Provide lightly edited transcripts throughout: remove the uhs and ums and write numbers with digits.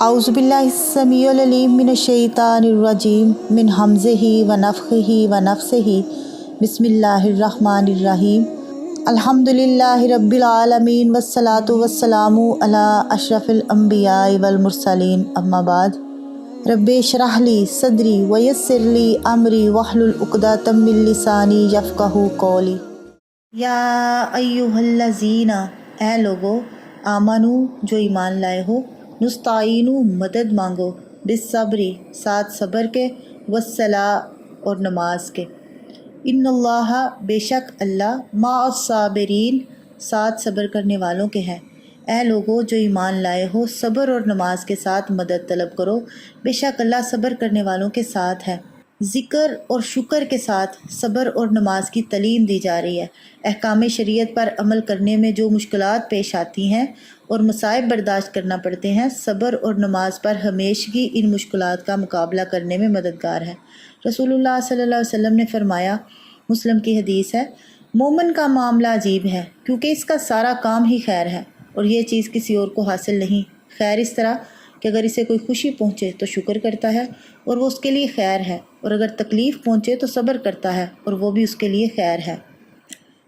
اعوذ باللہ السمیع العلیم من الشیطان الرجیم من حمزہ ونفخہ ونفثہ بسم اللہ الرحمن الرحیم الحمدللہ رب العالمین والصلاة والسلام علی اشرف الانبیاء والمرسلین اما بعد رب اشرح لی صدری ویسر لی امری واحلل عقدۃ من لسانی یفقہوا قولی۔ یا ایھا الذین، اے لوگو، آمنو، جو ایمان لائے ہو، نستعینو، مدد مانگو، بالصبری، ساتھ صبر کے، والصلاۃ، اور نماز کے، ان اللہ، بے شک اللہ، مع الصابرین، ساتھ صبر کرنے والوں کے ہیں۔ اے لوگو جو ایمان لائے ہو، صبر اور نماز کے ساتھ مدد طلب کرو، بے شک اللہ صبر کرنے والوں کے ساتھ ہے۔ ذکر اور شکر کے ساتھ صبر اور نماز کی تعلیم دی جا رہی ہے۔ احکام شریعت پر عمل کرنے میں جو مشکلات پیش آتی ہیں اور مصائب برداشت کرنا پڑتے ہیں، صبر اور نماز پر ہمیشگی ان مشکلات کا مقابلہ کرنے میں مددگار ہے۔ رسول اللہ صلی اللہ علیہ وسلم نے فرمایا، مسلم کی حدیث ہے، مومن کا معاملہ عجیب ہے کیونکہ اس کا سارا کام ہی خیر ہے اور یہ چیز کسی اور کو حاصل نہیں۔ خیر اس طرح کہ اگر اسے کوئی خوشی پہنچے تو شکر کرتا ہے اور وہ اس کے لیے خیر ہے، اور اگر تکلیف پہنچے تو صبر کرتا ہے اور وہ بھی اس کے لیے خیر ہے۔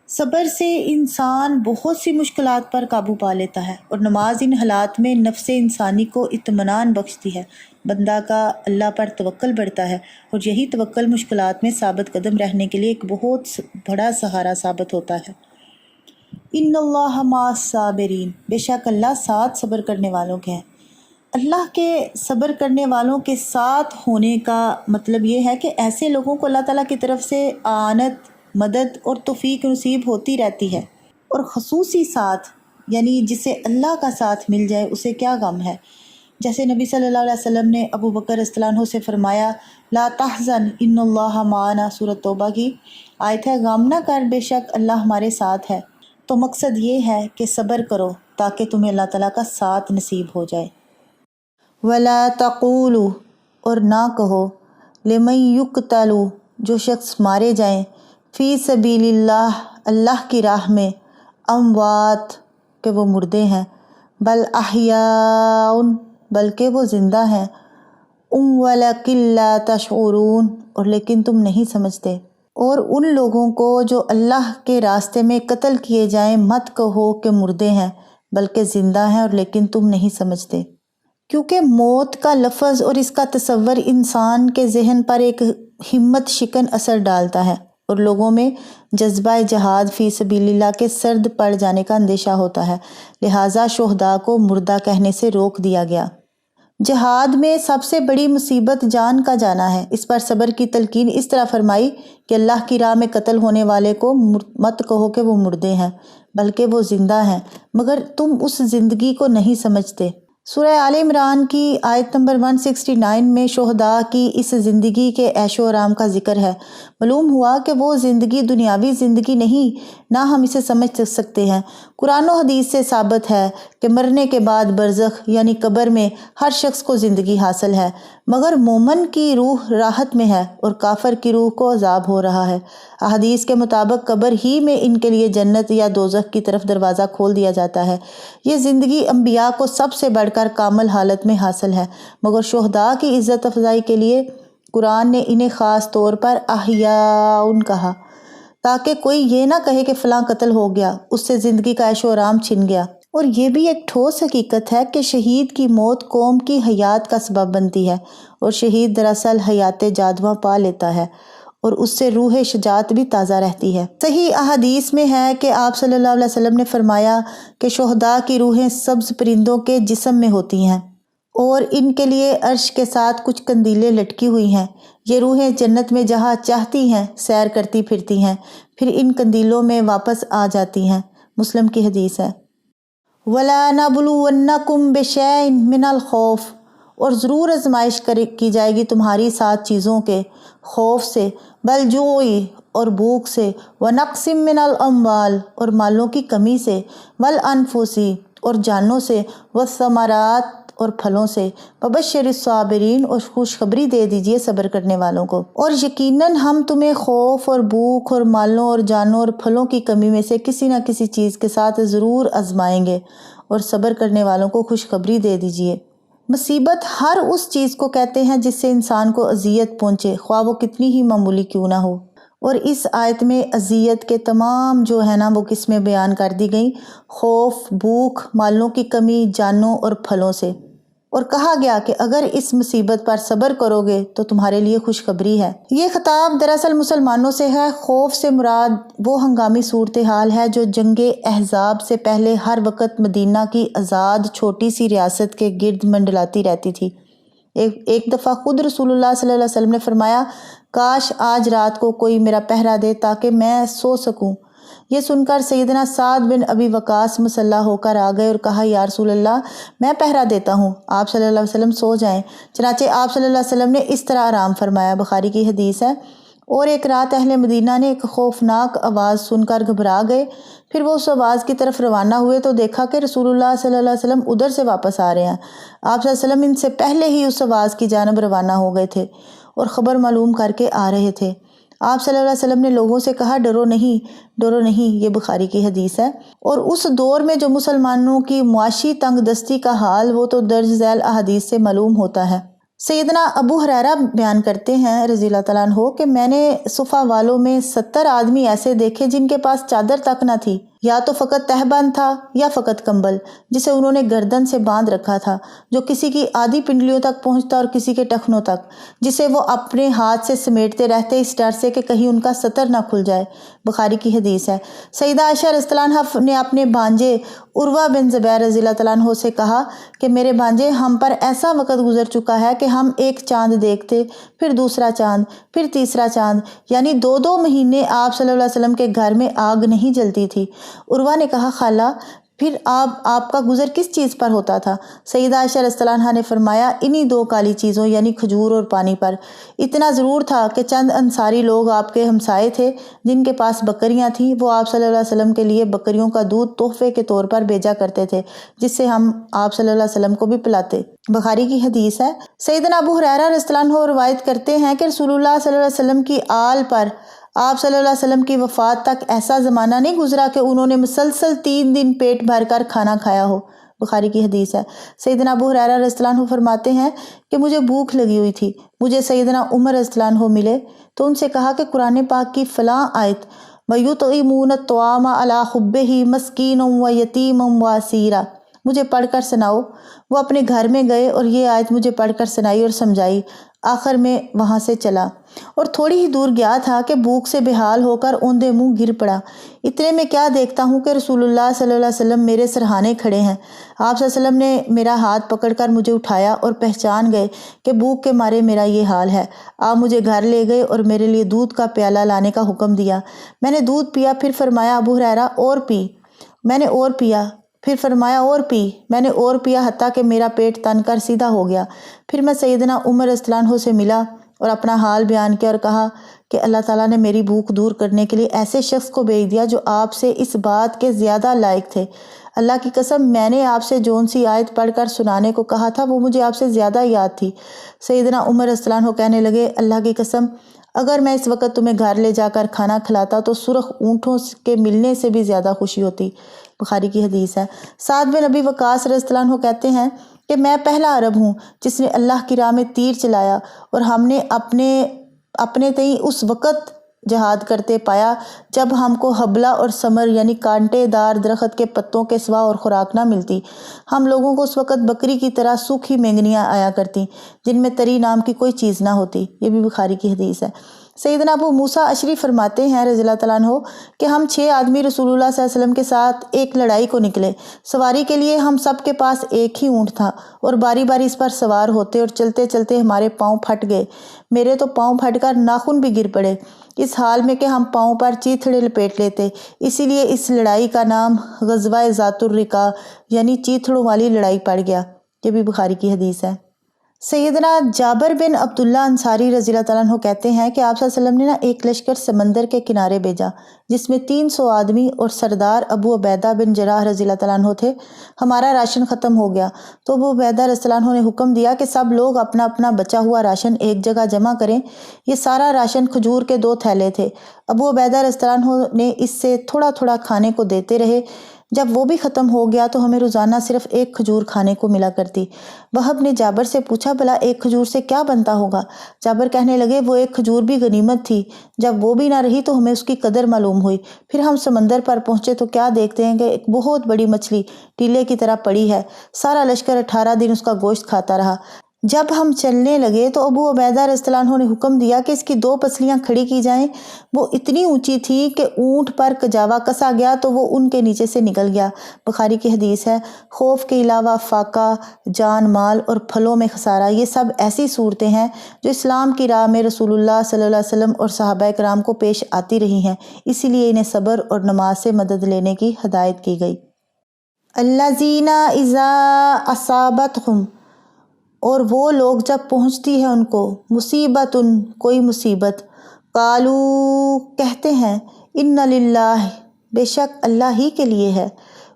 صبر سے انسان بہت سی مشکلات پر قابو پا لیتا ہے، اور نماز ان حالات میں نفس انسانی کو اطمینان بخشتی ہے، بندہ کا اللہ پر توکل بڑھتا ہے، اور یہی توکل مشکلات میں ثابت قدم رہنے کے لیے ایک بہت بڑا سہارا ثابت ہوتا ہے۔ ان اللہ مع الصابرین، بے شک اللہ ساتھ صبر کرنے والوں کے ہیں۔ اللہ کے صبر کرنے والوں کے ساتھ ہونے کا مطلب یہ ہے کہ ایسے لوگوں کو اللہ تعالیٰ کی طرف سے اعانت، مدد اور توفیق نصیب ہوتی رہتی ہے، اور خصوصی ساتھ، یعنی جسے اللہ کا ساتھ مل جائے اسے کیا غم ہے۔ جیسے نبی صلی اللہ علیہ وسلم نے ابو بکر رضی اللہ عنہ سے فرمایا، لا تحزن ان اللہ معنا، سورۃ توبہ کی آیت ہے، غم نہ کر، بے شک اللہ ہمارے ساتھ ہے۔ تو مقصد یہ ہے کہ صبر کرو تاکہ تمہیں اللہ تعالیٰ کا ساتھ نصیب ہو جائے۔ وَلَا تَقُولُوا، اور نہ کہو، لِمَن يُقْتَلُ، جو شخص مارے جائیں، فی سبیل اللہ، اللہ کی راہ میں، اموات، کہ وہ مردے ہیں، بل احیاء، بلکہ وہ زندہ ہیں، وَلَکِن لَا تَشْعُرُونَ، اور لیکن تم نہیں سمجھتے۔ اور ان لوگوں کو جو اللہ کے راستے میں قتل کیے جائیں مت کہو کہ مردے ہیں، بلکہ زندہ ہیں، اور لیکن تم نہیں سمجھتے۔ کیونکہ موت کا لفظ اور اس کا تصور انسان کے ذہن پر ایک ہمت شکن اثر ڈالتا ہے، اور لوگوں میں جذبہ جہاد فی سبیل اللہ کے سرد پڑ جانے کا اندیشہ ہوتا ہے، لہٰذا شہداء کو مردہ کہنے سے روک دیا گیا۔ جہاد میں سب سے بڑی مصیبت جان کا جانا ہے۔ اس پر صبر کی تلقین اس طرح فرمائی کہ اللہ کی راہ میں قتل ہونے والے کو مت کہو کہ وہ مردے ہیں، بلکہ وہ زندہ ہیں، مگر تم اس زندگی کو نہیں سمجھتے۔ سورہ آل عمران کی آیت نمبر 169 میں شہداء کی اس زندگی کے عیش و آرام کا ذکر ہے۔ معلوم ہوا کہ وہ زندگی دنیاوی زندگی نہیں، نہ ہم اسے سمجھ سکتے ہیں۔ قرآن و حدیث سے ثابت ہے کہ مرنے کے بعد برزخ یعنی قبر میں ہر شخص کو زندگی حاصل ہے، مگر مومن کی روح راحت میں ہے اور کافر کی روح کو عذاب ہو رہا ہے۔ احادیث کے مطابق قبر ہی میں ان کے لیے جنت یا دوزخ کی طرف دروازہ کھول دیا جاتا ہے۔ یہ زندگی انبیاء کو سب سے بڑھ کر کامل حالت میں حاصل ہے، مگر شہداء کی عزت افزائی کے لیے قرآن نے انہیں خاص طور پر احیاء کہا، تاکہ کوئی یہ نہ کہے کہ فلاں قتل ہو گیا، اس سے زندگی کا عیش و آرام چھن گیا۔ اور یہ بھی ایک ٹھوس حقیقت ہے کہ شہید کی موت قوم کی حیات کا سبب بنتی ہے، اور شہید دراصل حیات جادواں پا لیتا ہے، اور اس سے روح شجاعت بھی تازہ رہتی ہے۔ صحیح احادیث میں ہے کہ آپ صلی اللہ علیہ وسلم نے فرمایا کہ شہداء کی روحیں سبز پرندوں کے جسم میں ہوتی ہیں، اور ان کے لیے عرش کے ساتھ کچھ قندیلیں لٹکی ہوئی ہیں۔ یہ روحیں جنت میں جہاں چاہتی ہیں سیر کرتی پھرتی ہیں، پھر ان قندیلوں میں واپس آ جاتی ہیں۔ مسلم کی حدیث ہے۔ وَلَنَبْلُوَنَّكُمْ بِشَيْءٍ مِّنَ الْخَوْفِ، اور ضرور آزمائش کی جائے گی تمہاری ساتھ چیزوں کے، خوف سے، والجوع، اور بھوک سے، وَنَقْصٍ مِّنَ الْأَمْوَالِ، اور مالوں کی کمی سے، وَالْأَنفُسِ، اور جانوں سے، وَالثَّمَرَاتِ، اور پھلوں سے، وَبَشِّرِ الصَّابِرِينَ، اور خوشخبری دے دیجئے صبر کرنے والوں کو۔ اور یقیناً ہم تمہیں خوف اور بھوک اور مالوں اور جانوں اور پھلوں کی کمی میں سے کسی نہ کسی چیز کے ساتھ ضرور آزمائیں گے، اور صبر کرنے والوں کو خوشخبری دے دیجئے۔ مصیبت ہر اس چیز کو کہتے ہیں جس سے انسان کو اذیت پہنچے، خواہ وہ کتنی ہی معمولی کیوں نہ ہو۔ اور اس آیت میں اذیت کے تمام جو ہے نا وہ قسمیں بیان کر دی گئیں، خوف، بھوک، مالوں کی کمی، جانوں اور پھلوں سے، اور کہا گیا کہ اگر اس مصیبت پر صبر کرو گے تو تمہارے لیے خوشخبری ہے۔ یہ خطاب دراصل مسلمانوں سے ہے۔ خوف سے مراد وہ ہنگامی صورتحال ہے جو جنگ احزاب سے پہلے ہر وقت مدینہ کی آزاد چھوٹی سی ریاست کے گرد منڈلاتی رہتی تھی۔ ایک دفعہ خود رسول اللہ صلی اللہ علیہ وسلم نے فرمایا، کاش آج رات کو کوئی میرا پہرا دے تاکہ میں سو سکوں۔ یہ سن کر سیدنا سعد بن ابی وقاص مسلح ہو کر آ گئے اور کہا، یا رسول اللہ، میں پہرا دیتا ہوں، آپ صلی اللہ علیہ وسلم سو جائیں۔ چنانچہ آپ صلی اللہ علیہ وسلم نے اس طرح آرام فرمایا، بخاری کی حدیث ہے۔ اور ایک رات اہل مدینہ نے ایک خوفناک آواز سن کر گھبرا گئے۔ پھر وہ اس آواز کی طرف روانہ ہوئے تو دیکھا کہ رسول اللہ صلی اللہ علیہ وسلم ادھر سے واپس آ رہے ہیں۔ آپ صلی اللہ علیہ وسلم ان سے پہلے ہی اس آواز کی جانب روانہ ہو گئے تھے اور خبر معلوم کر کے آ رہے تھے۔ آپ صلی اللہ علیہ وسلم نے لوگوں سے کہا، ڈرو نہیں، یہ بخاری کی حدیث ہے۔ اور اس دور میں جو مسلمانوں کی معاشی تنگ دستی کا حال وہ تو درج ذیل احادیث سے معلوم ہوتا ہے۔ سیدنا ابو ہریرہ بیان کرتے ہیں رضی اللہ تعالیٰ عنہ کہ میں نے صفہ والوں میں 70 آدمی ایسے دیکھے جن کے پاس چادر تک نہ تھی، یا تو فقط تہبند تھا یا فقط کمبل جسے انہوں نے گردن سے باندھ رکھا تھا، جو کسی کی آدھی پنڈلیوں تک پہنچتا اور کسی کے ٹخنوں تک، جسے وہ اپنے ہاتھ سے سمیٹتے رہتے اس ڈر سے کہ کہیں ان کا سطر نہ کھل جائے، بخاری کی حدیث ہے۔ سیدہ عائشہ رضی اللہ عنہا نے اپنے بھانجے عروہ بن زبیر رضی اللہ تعالیٰ عنہ سے کہا کہ میرے بھانجے، ہم پر ایسا وقت گزر چکا ہے کہ ہم ایک چاند دیکھتے، پھر دوسرا چاند، پھر تیسرا چاند، یعنی 2 مہینے آپ صلی اللہ علیہ وسلم کے گھر میں آگ نہیں جلتی تھی۔ عروہ نے کہا، خالہ، پھر آپ کا گزر کس چیز پر ہوتا تھا؟ سیدہ عائشہ رضی اللہ عنہا نے فرمایا، انہی 2 کالی چیزوں یعنی کھجور اور پانی پر۔ اتنا ضرور تھا کہ چند انصاری لوگ آپ کے ہمسائے تھے جن کے پاس بکریاں تھیں، وہ آپ صلی اللہ علیہ وسلم کے لیے بکریوں کا دودھ تحفے کے طور پر بھیجا کرتے تھے، جس سے ہم آپ صلی اللہ علیہ وسلم کو بھی پلاتے، بخاری کی حدیث ہے۔ سیدنا ابو ہریرہ رضی اللہ عنہ روایت کرتے ہیں کہ رسول اللہ صلی اللہ علیہ وسلم کی آل پر آپ صلی اللہ علیہ وسلم کی وفات تک ایسا زمانہ نہیں گزرا کہ انہوں نے مسلسل 3 دن پیٹ بھر کر کھانا کھایا ہو، بخاری کی حدیث ہے۔ سیدنا ابو ہریرہ رضی اللہ عنہ فرماتے ہیں کہ مجھے بھوک لگی ہوئی تھی، مجھے سیدنا عمر رضی اللہ عنہ ملے تو ان سے کہا کہ قرآن پاک کی فلاں آیت وَيُطْعِمُونَ الطَّعَامَ عَلَىٰ حُبِّهِ مِسْكِينًا وَيَتِيمًا وَأَسِيرًا مجھے پڑھ کر سناؤ۔ وہ اپنے گھر میں گئے اور یہ آیت مجھے پڑھ کر سنائی اور سمجھائی، آخر میں وہاں سے چلا اور تھوڑی ہی دور گیا تھا کہ بھوک سے بحال ہو کر اوندے منہ گر پڑا۔ اتنے میں کیا دیکھتا ہوں کہ رسول اللہ صلی اللہ علیہ وسلم میرے سرہانے کھڑے ہیں۔ آپ صلی اللہ علیہ وسلم نے میرا ہاتھ پکڑ کر مجھے اٹھایا اور پہچان گئے کہ بھوک کے مارے میرا یہ حال ہے۔ آپ مجھے گھر لے گئے اور میرے لیے دودھ کا پیالہ لانے کا حکم دیا۔ میں نے دودھ پیا، پھر فرمایا ابو ہریرہ اور پی۔ میں نے اور پیا، پھر فرمایا اور پی۔ میں نے اور پیا حتیٰ کہ میرا پیٹ تن کر سیدھا ہو گیا۔ پھر میں سیدنا عمر رضی اللہ عنہ سے ملا اور اپنا حال بیان کیا اور کہا کہ اللہ تعالیٰ نے میری بھوک دور کرنے کے لیے ایسے شخص کو بھیج دیا جو آپ سے اس بات کے زیادہ لائق تھے۔ اللہ کی قسم، میں نے آپ سے جون سی آیت پڑھ کر سنانے کو کہا تھا وہ مجھے آپ سے زیادہ یاد تھی۔ سیدنا عمر رضی اللہ عنہ کہنے لگے، اللہ کی قسم، اگر میں اس وقت تمہیں گھر لے جا کر کھانا کھلاتا تو سرخ اونٹوں کے ملنے سے بھی زیادہ خوشی ہوتی، بخاری کی حدیث ہے۔ سعد بن ابی وقاص رضی اللہ عنہ کہتے ہیں کہ میں پہلا عرب ہوں جس نے اللہ کی راہ میں تیر چلایا اور ہم نے اپنے تئیں اس وقت جہاد کرتے پایا جب ہم کو حبلہ اور ثمر یعنی کانٹے دار درخت کے پتوں کے سوا اور خوراک نہ ملتی۔ ہم لوگوں کو اس وقت بکری کی طرح سوکھی مینگنیاں آیا کرتی جن میں تری نام کی کوئی چیز نہ ہوتی، یہ بھی بخاری کی حدیث ہے۔ سیدنا ابو موسیٰ اشعری فرماتے ہیں رضی اللہ تعالیٰ عنہ کہ ہم 6 آدمی رسول اللہ صلی اللہ علیہ وسلم کے ساتھ ایک لڑائی کو نکلے۔ سواری کے لیے ہم سب کے پاس ایک ہی اونٹ تھا اور باری باری اس پر سوار ہوتے اور چلتے چلتے ہمارے پاؤں پھٹ گئے۔ میرے تو پاؤں پھٹ کر ناخن بھی گر پڑے، اس حال میں کہ ہم پاؤں پر چیتھڑے لپیٹ لیتے۔ اسی لیے اس لڑائی کا نام غزوہ ذات الرقاع یعنی چیتھڑوں والی لڑائی پڑ گیا، یہ بھی بخاری کی حدیث ہے۔ سیدنا جابر بن عبداللہ انصاری رضی اللہ تعالیٰ عنہ کہتے ہیں کہ آپ صلی اللہ علیہ وسلم نے ایک لشکر سمندر کے کنارے بھیجا جس میں 300 آدمی اور سردار ابو عبیدہ بن جراح رضی اللہ تعالیٰ عنہ تھے۔ ہمارا راشن ختم ہو گیا تو ابو عبیدہ رضی اللہ عنہ نے حکم دیا کہ سب لوگ اپنا اپنا بچا ہوا راشن ایک جگہ جمع کریں۔ یہ سارا راشن کھجور کے 2 تھیلے تھے۔ ابو عبیدہ رضی اللہ عنہ نے اس سے تھوڑا تھوڑا کھانے کو دیتے رہے۔ جب وہ بھی ختم ہو گیا تو ہمیں روزانہ صرف ایک کھجور کھانے کو ملا کرتی۔ وہب نے جابر سے پوچھا بھلا ایک کھجور سے کیا بنتا ہوگا؟ جابر کہنے لگے وہ ایک کھجور بھی غنیمت تھی، جب وہ بھی نہ رہی تو ہمیں اس کی قدر معلوم ہوئی۔ پھر ہم سمندر پر پہنچے تو کیا دیکھتے ہیں کہ ایک بہت بڑی مچھلی ٹیلے کی طرح پڑی ہے۔ سارا لشکر 18 دن اس کا گوشت کھاتا رہا۔ جب ہم چلنے لگے تو ابو عبیدہ رضی اللہ عنہ نے حکم دیا کہ اس کی 2 پسلیاں کھڑی کی جائیں۔ وہ اتنی اونچی تھی کہ اونٹ پر کجاوا کسا گیا تو وہ ان کے نیچے سے نکل گیا۔ بخاری کی حدیث ہے۔ خوف کے علاوہ فاقہ، جان مال اور پھلوں میں خسارہ، یہ سب ایسی صورتیں ہیں جو اسلام کی راہ میں رسول اللہ صلی اللہ علیہ وسلم اور صحابہ کرام کو پیش آتی رہی ہیں، اسی لیے انہیں صبر اور نماز سے مدد لینے کی ہدایت کی گئی۔ الذین اذا اصابتہم، اور وہ لوگ جب پہنچتی ہے ان کو مصیبت، کوئی مصیبت، قالو، کہتے ہیں، ان للہ، بے شک اللہ ہی کے لیے ہے،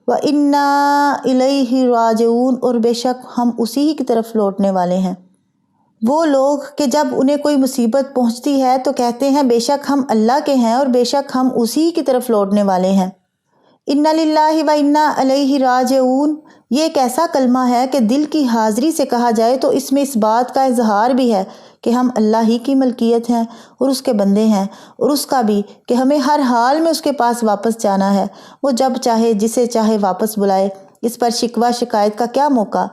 وَإِنَّا إِلَيْهِ راجعون، اور بے شک ہم اسی ہی کی طرف لوٹنے والے ہیں۔ وہ لوگ کہ جب انہیں کوئی مصیبت پہنچتی ہے تو کہتے ہیں بے شک ہم اللہ کے ہیں اور بے شک ہم اسی کی طرف لوٹنے والے ہیں۔ اِنَّ لِلَّهِ وَإِنَّا إِلَيْهِ راجعون، یہ ایک ایسا کلمہ ہے کہ دل کی حاضری سے کہا جائے تو اس میں اس بات کا اظہار بھی ہے کہ ہم اللہ ہی کی ملکیت ہیں اور اس کے بندے ہیں، اور اس کا بھی کہ ہمیں ہر حال میں اس کے پاس واپس جانا ہے، وہ جب چاہے جسے چاہے واپس بلائے۔ اس پر شکوہ شکایت کا کیا موقع؟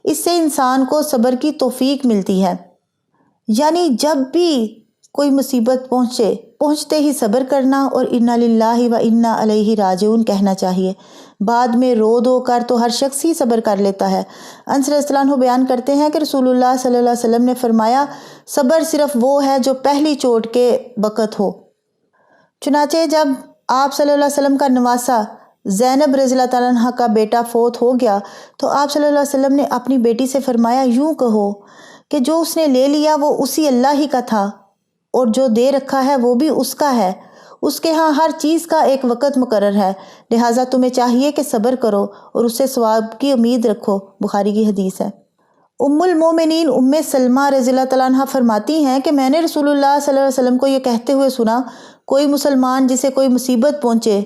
اس سے انسان کو صبر کی توفیق ملتی ہے، یعنی جب بھی کوئی مصیبت پہنچتے ہی صبر کرنا اور انا للہ و انا الیہ راجعون کہنا چاہیے۔ بعد میں رو دو کر تو ہر شخص ہی صبر کر لیتا ہے۔ انس رضی اللہ عنہ بیان کرتے ہیں کہ رسول اللہ صلی اللہ علیہ وسلم نے فرمایا صبر صرف وہ ہے جو پہلی چوٹ کے وقت ہو۔ چنانچہ جب آپ صلی اللہ علیہ وسلم کا نواسا زینب رضی اللہ تعالیٰ عنہ کا بیٹا فوت ہو گیا تو آپ صلی اللہ علیہ وسلم نے اپنی بیٹی سے فرمایا یوں کہو کہ جو اس نے لے لیا وہ اسی اللہ ہی کا تھا اور جو دے رکھا ہے وہ بھی اس کا ہے، اس کے ہاں ہر چیز کا ایک وقت مقرر ہے، لہٰذا تمہیں چاہیے کہ صبر کرو اور اس سے ثواب کی امید رکھو۔ بخاری کی حدیث ہے۔ ام المومنین ام سلمہ رضی اللہ تعالیٰ عنہ فرماتی ہیں کہ میں نے رسول اللہ صلی اللہ علیہ وسلم کو یہ کہتے ہوئے سنا، کوئی مسلمان جسے کوئی مصیبت پہنچے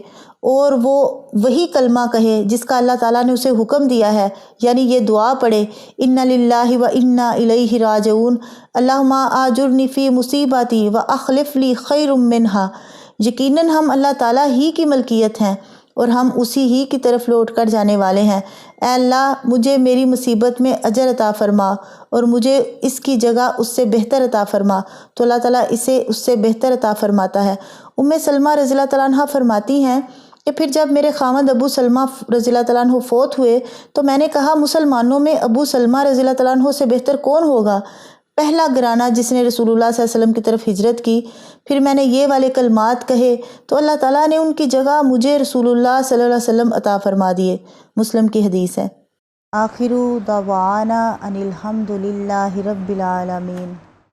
اور وہ وہی کلمہ کہے جس کا اللہ تعالیٰ نے اسے حکم دیا ہے، یعنی یہ دعا پڑھے ان للہ و انا الیہ راجعون، اللہم آجرنی فی مصیبتی و اخلف لی خیر منہا، یقیناً ہم اللہ تعالیٰ ہی کی ملکیت ہیں اور ہم اسی ہی کی طرف لوٹ کر جانے والے ہیں۔ اے اللہ مجھے میری مصیبت میں اجر عطا فرما اور مجھے اس کی جگہ اس سے بہتر عطا فرما، تو اللہ تعالیٰ اسے اس سے بہتر عطا فرماتا ہے۔ ام سلمہ رضی اللہ تعالیٰ عنہ فرماتی ہیں کہ پھر جب میرے خاوند ابو سلمہ رضی اللہ تعالیٰ عنہ فوت ہوئے تو میں نے کہا مسلمانوں میں ابو سلمہ رضی اللہ تعالیٰ عنہ سے بہتر کون ہوگا، پہلا گھرانہ جس نے رسول اللہ صلی اللہ علیہ وسلم کی طرف ہجرت کی۔ پھر میں نے یہ والے کلمات کہے تو اللہ تعالیٰ نے ان کی جگہ مجھے رسول اللہ صلی اللہ علیہ وسلم عطا فرما دیے۔ مسلم کی حدیث ہے۔ آخر دعوانا ان الحمد للہ رب العالمین۔